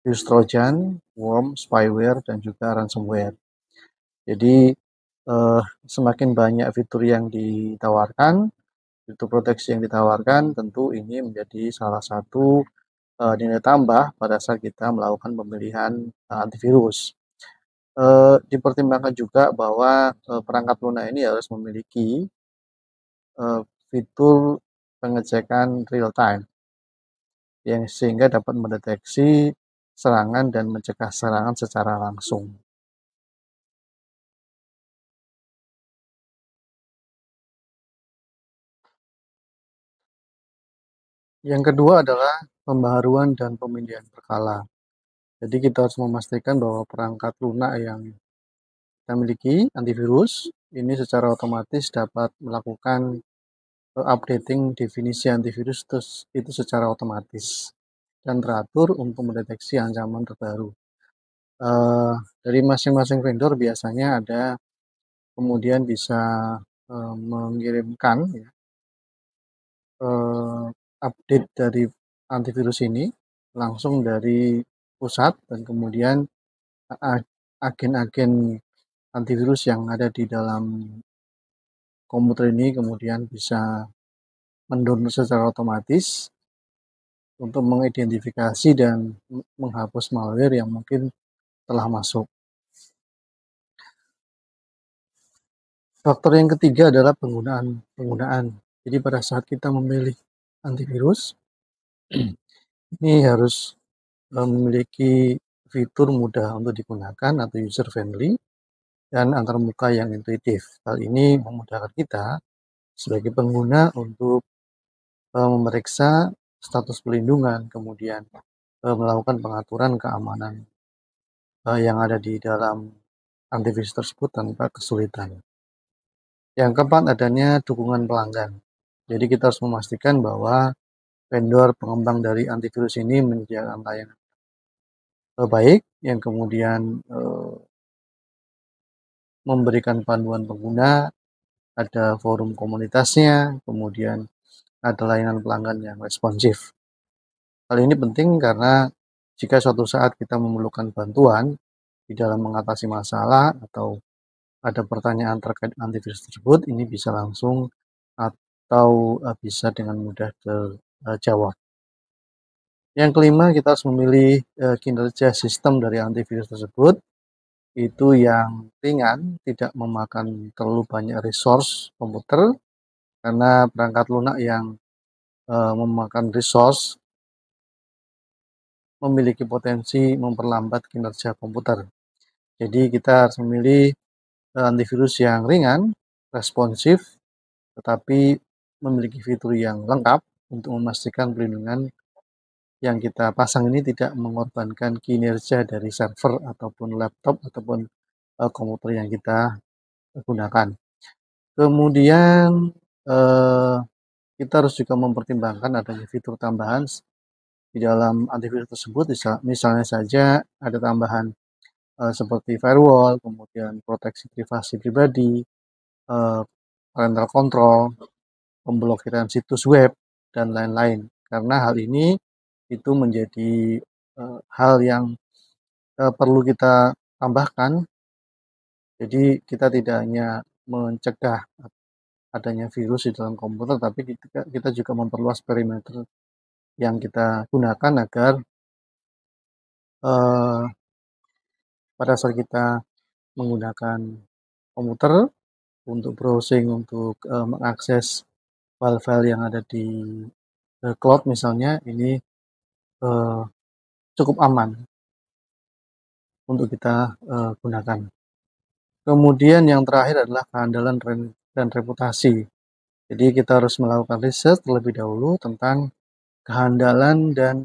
virus Trojan, worm, spyware, dan juga ransomware. Jadi semakin banyak fitur yang ditawarkan, fitur proteksi yang ditawarkan, tentu ini menjadi salah satu nilai tambah pada saat kita melakukan pemilihan antivirus. Dipertimbangkan juga bahwa perangkat lunak ini harus memiliki fitur pengecekan real time yang sehingga dapat mendeteksi serangan dan mencegah serangan secara langsung. Yang kedua adalah pembaharuan dan pemindahan berkala. Jadi kita harus memastikan bahwa perangkat lunak yang kita miliki antivirus ini secara otomatis dapat melakukan updating definisi antivirus itu secara otomatis dan teratur untuk mendeteksi ancaman terbaru. Dari masing-masing vendor biasanya ada kemudian bisa mengirimkan ya, update dari antivirus ini langsung dari pusat dan kemudian agen-agen antivirus yang ada di dalam komputer ini kemudian bisa mendownload secara otomatis untuk mengidentifikasi dan menghapus malware yang mungkin telah masuk. Faktor yang ketiga adalah penggunaan. Jadi pada saat kita memilih antivirus, ini harus memiliki fitur mudah untuk digunakan atau user friendly dan antarmuka yang intuitif. Hal ini memudahkan kita sebagai pengguna untuk memeriksa status perlindungan, kemudian melakukan pengaturan keamanan yang ada di dalam antivirus tersebut tanpa kesulitan. Yang keempat, adanya dukungan pelanggan. Jadi kita harus memastikan bahwa vendor pengembang dari antivirus ini menyediakan layanan baik yang kemudian memberikan panduan pengguna, ada forum komunitasnya, kemudian ada layanan pelanggan yang responsif. Hal ini penting karena jika suatu saat kita memerlukan bantuan di dalam mengatasi masalah atau ada pertanyaan terkait antivirus tersebut, ini bisa langsung atau bisa dengan mudah terjawab. Yang kelima, kita harus memilih kinerja sistem dari antivirus tersebut itu yang ringan, tidak memakan terlalu banyak resource komputer, karena perangkat lunak yang memakan resource memiliki potensi memperlambat kinerja komputer. Jadi kita harus memilih antivirus yang ringan, responsif, tetapi memiliki fitur yang lengkap untuk memastikan perlindungan yang kita pasang ini tidak mengorbankan kinerja dari server ataupun laptop ataupun komputer yang kita gunakan. Kemudian kita harus juga mempertimbangkan adanya fitur tambahan di dalam antivirus tersebut, misalnya saja ada tambahan seperti firewall, kemudian proteksi privasi pribadi, parental control, pemblokiran situs web, dan lain-lain. Karena hal ini itu menjadi hal yang perlu kita tambahkan. Jadi kita tidak hanya mencegah adanya virus di dalam komputer, tapi kita juga memperluas perimeter yang kita gunakan agar pada saat kita menggunakan komputer untuk browsing, untuk mengakses file-file yang ada di cloud misalnya, ini cukup aman untuk kita gunakan. Kemudian yang terakhir adalah keandalan dan reputasi. Jadi kita harus melakukan riset terlebih dahulu tentang kehandalan dan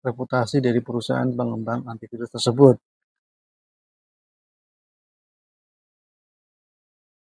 reputasi dari perusahaan pengembang antivirus tersebut.